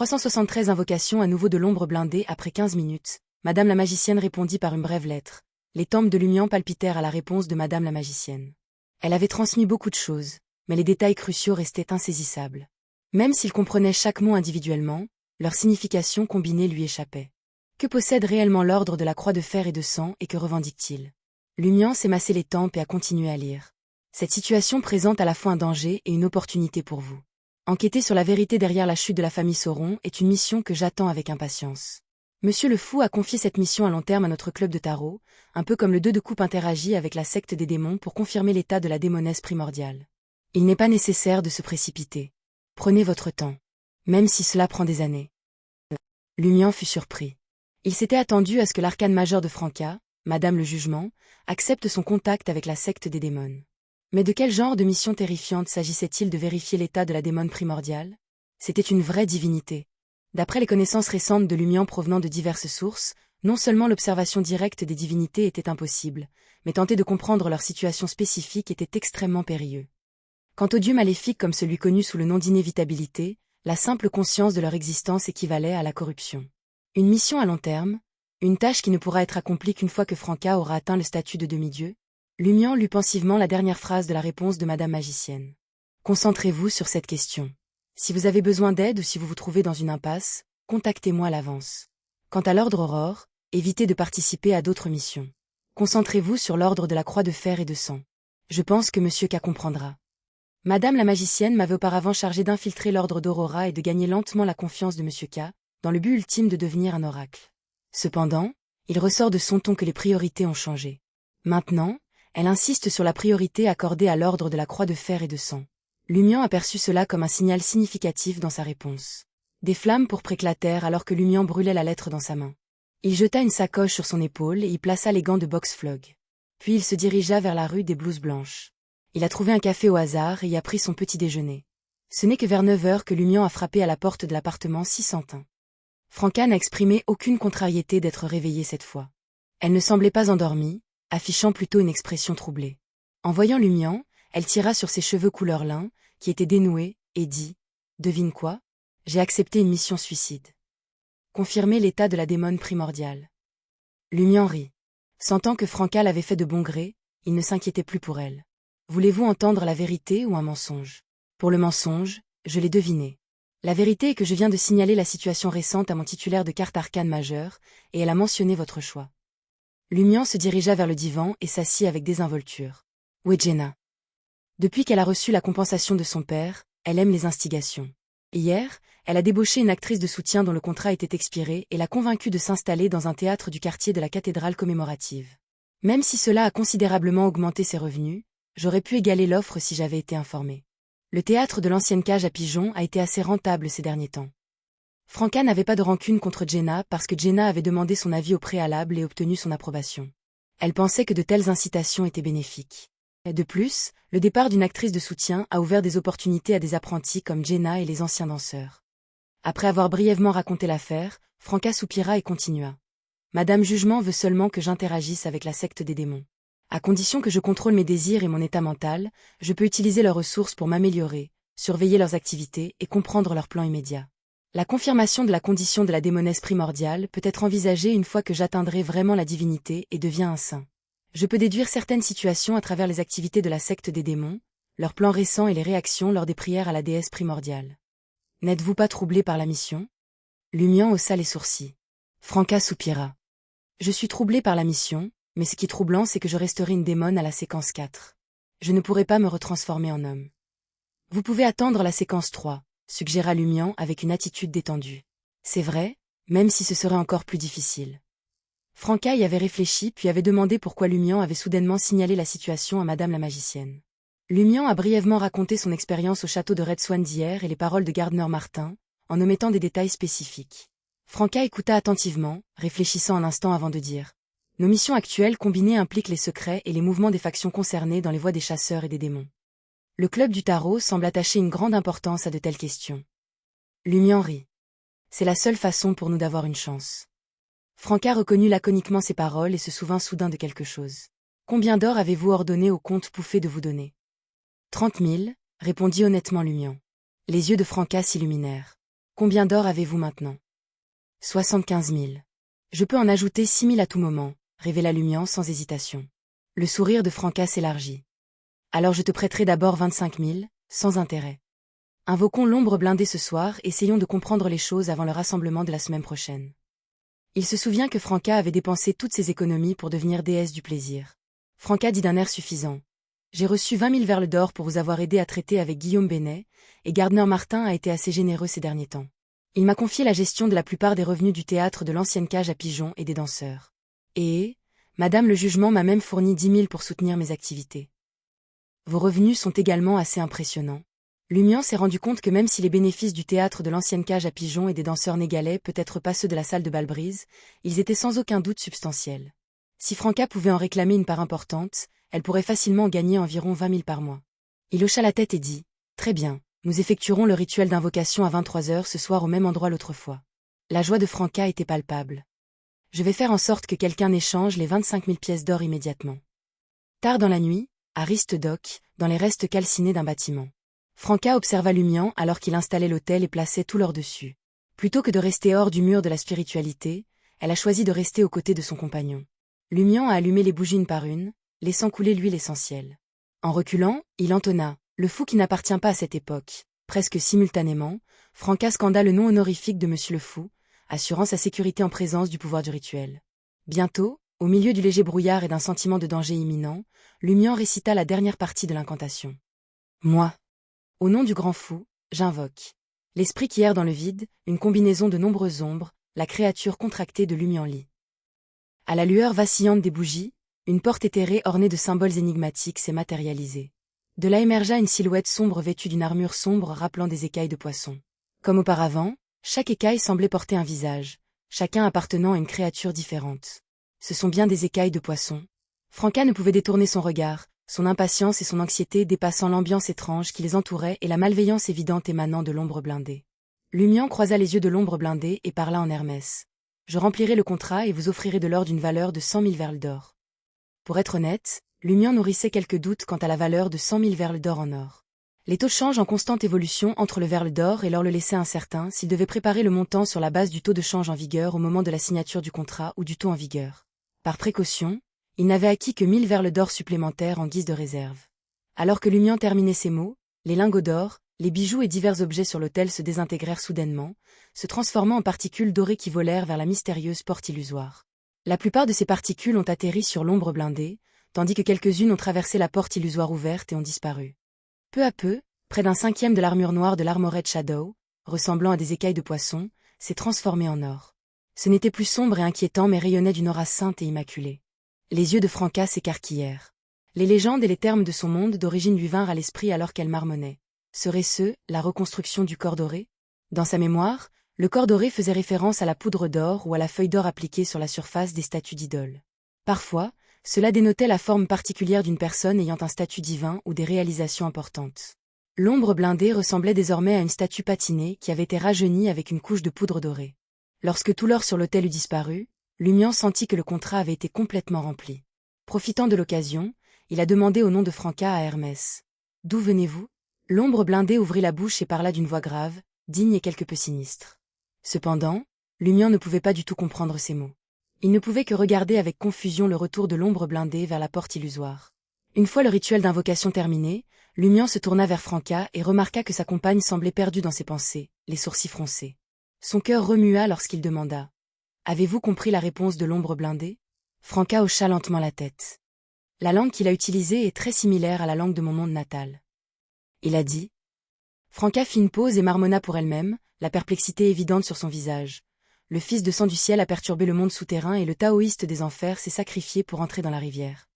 373 invocations à nouveau de l'ombre blindée après 15 minutes. Madame la magicienne répondit par une brève lettre. Les tempes de Lumian palpitèrent à la réponse de Madame la magicienne. Elle avait transmis beaucoup de choses, mais les détails cruciaux restaient insaisissables. Même s'il comprenait chaque mot individuellement, leur signification combinée lui échappait. Que possède réellement l'ordre de la croix de fer et de sang et que revendique-t-il? Lumian s'est massé les tempes et a continué à lire. Cette situation présente à la fois un danger et une opportunité pour vous. Enquêter sur la vérité derrière la chute de la famille Sauron est une mission que j'attends avec impatience. Monsieur le Fou a confié cette mission à long terme à notre club de tarot, un peu comme le 2 de coupe interagit avec la secte des démons pour confirmer l'état de la démonesse primordiale. Il n'est pas nécessaire de se précipiter. Prenez votre temps. Même si cela prend des années. Lumian fut surpris. Il s'était attendu à ce que l'arcane majeur de Franca, Madame le Jugement, accepte son contact avec la secte des démons. Mais de quel genre de mission terrifiante s'agissait-il de vérifier l'état de la démone primordiale? C'était une vraie divinité. D'après les connaissances récentes de Lumian provenant de diverses sources, non seulement l'observation directe des divinités était impossible, mais tenter de comprendre leur situation spécifique était extrêmement périlleux. Quant aux dieux maléfiques comme celui connu sous le nom d'inévitabilité, la simple conscience de leur existence équivalait à la corruption. Une mission à long terme, une tâche qui ne pourra être accomplie qu'une fois que Franca aura atteint le statut de demi-dieu. Lumian lut pensivement la dernière phrase de la réponse de Madame Magicienne. Concentrez-vous sur cette question. Si vous avez besoin d'aide ou si vous vous trouvez dans une impasse, contactez-moi à l'avance. Quant à l'ordre Aurore, évitez de participer à d'autres missions. Concentrez-vous sur l'ordre de la croix de fer et de sang. Je pense que Monsieur K comprendra. Madame la magicienne m'avait auparavant chargé d'infiltrer l'ordre d'Aurora et de gagner lentement la confiance de Monsieur K, dans le but ultime de devenir un oracle. Cependant, il ressort de son ton que les priorités ont changé. Maintenant, elle insiste sur la priorité accordée à l'ordre de la croix de fer et de sang. Lumian aperçut cela comme un signal significatif dans sa réponse. Des flammes pourpres éclatèrent alors que Lumian brûlait la lettre dans sa main. Il jeta une sacoche sur son épaule et y plaça les gants de boxe Flog. Puis il se dirigea vers la rue des Blouses Blanches. Il a trouvé un café au hasard et y a pris son petit déjeuner. Ce n'est que vers 9 heures que Lumian a frappé à la porte de l'appartement 601. Franca n'a exprimé aucune contrariété d'être réveillée cette fois. Elle ne semblait pas endormie, affichant plutôt une expression troublée. En voyant Lumian, elle tira sur ses cheveux couleur lin, qui étaient dénoués, et dit « Devine quoi? J'ai accepté une mission suicide. » Confirmer l'état de la démone primordiale. Lumian rit. Sentant que Franca l'avait fait de bon gré, il ne s'inquiétait plus pour elle. Voulez-vous entendre la vérité ou un mensonge? Pour le mensonge, je l'ai deviné. La vérité est que je viens de signaler la situation récente à mon titulaire de carte arcane majeure, et elle a mentionné votre choix. Lumian se dirigea vers le divan et s'assit avec désinvolture. Où est Jenna? Depuis qu'elle a reçu la compensation de son père, elle aime les instigations. Hier, elle a débauché une actrice de soutien dont le contrat était expiré et l'a convaincue de s'installer dans un théâtre du quartier de la cathédrale commémorative. Même si cela a considérablement augmenté ses revenus, j'aurais pu égaler l'offre si j'avais été informé. Le théâtre de l'ancienne cage à pigeons a été assez rentable ces derniers temps. Franca n'avait pas de rancune contre Jenna parce que Jenna avait demandé son avis au préalable et obtenu son approbation. Elle pensait que de telles incitations étaient bénéfiques. De plus, le départ d'une actrice de soutien a ouvert des opportunités à des apprentis comme Jenna et les anciens danseurs. Après avoir brièvement raconté l'affaire, Franca soupira et continua. Madame Jugement veut seulement que j'interagisse avec la secte des démons. À condition que je contrôle mes désirs et mon état mental, je peux utiliser leurs ressources pour m'améliorer, surveiller leurs activités et comprendre leurs plans immédiats. La confirmation de la condition de la démonesse primordiale peut être envisagée une fois que j'atteindrai vraiment la divinité et deviens un saint. Je peux déduire certaines situations à travers les activités de la secte des démons, leurs plans récents et les réactions lors des prières à la déesse primordiale. N'êtes-vous pas troublé par la mission? Lumian haussa les sourcils. Franca soupira. Je suis troublé par la mission, mais ce qui est troublant c'est que je resterai une démone à la séquence 4. Je ne pourrai pas me retransformer en homme. Vous pouvez attendre la séquence 3. Suggéra Lumian avec une attitude détendue. C'est vrai, même si ce serait encore plus difficile. Franca y avait réfléchi puis avait demandé pourquoi Lumian avait soudainement signalé la situation à Madame la magicienne. Lumian a brièvement raconté son expérience au château de Red Swan d'hier et les paroles de Gardner Martin, en omettant des détails spécifiques. Franca écouta attentivement, réfléchissant un instant avant de dire « Nos missions actuelles combinées impliquent les secrets et les mouvements des factions concernées dans les voies des chasseurs et des démons. Le club du tarot semble attacher une grande importance à de telles questions. » Lumian rit. C'est la seule façon pour nous d'avoir une chance. Franca reconnut laconiquement ces paroles et se souvint soudain de quelque chose. Combien d'or avez-vous ordonné au comte Pouffet de vous donner? 30 000, répondit honnêtement Lumian. Les yeux de Franca s'illuminèrent. Combien d'or avez-vous maintenant? 75 000. Je peux en ajouter 6 000 à tout moment, révéla Lumian sans hésitation. Le sourire de Franca s'élargit. Alors je te prêterai d'abord 25 000, sans intérêt. Invoquons l'ombre blindée ce soir, essayons de comprendre les choses avant le rassemblement de la semaine prochaine. Il se souvient que Franca avait dépensé toutes ses économies pour devenir déesse du plaisir. Franca dit d'un air suffisant. J'ai reçu 20 000 verles d'or pour vous avoir aidé à traiter avec Guillaume Benet, et Gardner Martin a été assez généreux ces derniers temps. Il m'a confié la gestion de la plupart des revenus du théâtre de l'ancienne cage à pigeons et des danseurs. Et, Madame le jugement m'a même fourni 10 000 pour soutenir mes activités. Vos revenus sont également assez impressionnants. Lumian s'est rendu compte que même si les bénéfices du théâtre de l'ancienne cage à pigeons et des danseurs n'égalaient peut-être pas ceux de la salle de Balbrise, ils étaient sans aucun doute substantiels. Si Franca pouvait en réclamer une part importante, elle pourrait facilement gagner environ 20 000 par mois. Il hocha la tête et dit « Très bien, nous effectuerons le rituel d'invocation à 23 h ce soir au même endroit l'autre fois. » La joie de Franca était palpable. « Je vais faire en sorte que quelqu'un échange les 25 000 pièces d'or immédiatement. » Tard dans la nuit, à Ristedoc, dans les restes calcinés d'un bâtiment. Franca observa Lumian alors qu'il installait l'autel et plaçait tout l'or dessus. Plutôt que de rester hors du mur de la spiritualité, elle a choisi de rester aux côtés de son compagnon. Lumian a allumé les bougies une par une, laissant couler l'huile essentielle. En reculant, il entonna « Le fou qui n'appartient pas à cette époque ». Presque simultanément, Franca scanda le nom honorifique de Monsieur le Fou, assurant sa sécurité en présence du pouvoir du rituel. Bientôt, au milieu du léger brouillard et d'un sentiment de danger imminent, Lumian récita la dernière partie de l'incantation. « Moi, au nom du grand fou, j'invoque l'esprit qui erre dans le vide, une combinaison de nombreuses ombres, la créature contractée de Lumian lit. » À la lueur vacillante des bougies, une porte éthérée ornée de symboles énigmatiques s'est matérialisée. De là émergea une silhouette sombre vêtue d'une armure sombre rappelant des écailles de poisson. Comme auparavant, chaque écaille semblait porter un visage, chacun appartenant à une créature différente. Ce sont bien des écailles de poisson. Franca ne pouvait détourner son regard, son impatience et son anxiété dépassant l'ambiance étrange qui les entourait et la malveillance évidente émanant de l'ombre blindée. Lumian croisa les yeux de l'ombre blindée et parla en Hermès. « Je remplirai le contrat et vous offrirai de l'or d'une valeur de 100 000 verles d'or. » Pour être honnête, Lumian nourrissait quelques doutes quant à la valeur de 100 000 verles d'or en or. Les taux de change en constante évolution entre le verle d'or et l'or le laissaient incertain s'il devait préparer le montant sur la base du taux de change en vigueur au moment de la signature du contrat ou du taux en vigueur. Par précaution, il n'avait acquis que 1000 verles d'or supplémentaires en guise de réserve. Alors que Lumian terminait ces mots, les lingots d'or, les bijoux et divers objets sur l'autel se désintégrèrent soudainement, se transformant en particules dorées qui volèrent vers la mystérieuse porte illusoire. La plupart de ces particules ont atterri sur l'ombre blindée, tandis que quelques-unes ont traversé la porte illusoire ouverte et ont disparu. Peu à peu, près d'un cinquième de l'armure noire de l'Armored Shadow, ressemblant à des écailles de poisson, s'est transformé en or. Ce n'était plus sombre et inquiétant mais rayonnait d'une aura sainte et immaculée. Les yeux de Franca s'écarquillèrent. Les légendes et les termes de son monde d'origine lui vinrent à l'esprit alors qu'elle marmonnait. Serait-ce la reconstruction du corps doré? Dans sa mémoire, le corps doré faisait référence à la poudre d'or ou à la feuille d'or appliquée sur la surface des statues d'idoles. Parfois, cela dénotait la forme particulière d'une personne ayant un statut divin ou des réalisations importantes. L'ombre blindée ressemblait désormais à une statue patinée qui avait été rajeunie avec une couche de poudre dorée. Lorsque tout l'or sur l'autel eut disparu, Lumian sentit que le contrat avait été complètement rempli. Profitant de l'occasion, il a demandé au nom de Franca à Hermès. « D'où venez-vous » L'ombre blindée ouvrit la bouche et parla d'une voix grave, digne et quelque peu sinistre. Cependant, Lumian ne pouvait pas du tout comprendre ces mots. Il ne pouvait que regarder avec confusion le retour de l'ombre blindée vers la porte illusoire. Une fois le rituel d'invocation terminé, Lumian se tourna vers Franca et remarqua que sa compagne semblait perdue dans ses pensées, les sourcils froncés. Son cœur remua lorsqu'il demanda « Avez-vous compris la réponse de l'ombre blindée ?» Franca hocha lentement la tête. « La langue qu'il a utilisée est très similaire à la langue de mon monde natal. » Il a dit. Franca fit une pause et marmonna pour elle-même, la perplexité évidente sur son visage. Le fils de sang du ciel a perturbé le monde souterrain et le taoïste des enfers s'est sacrifié pour entrer dans la rivière.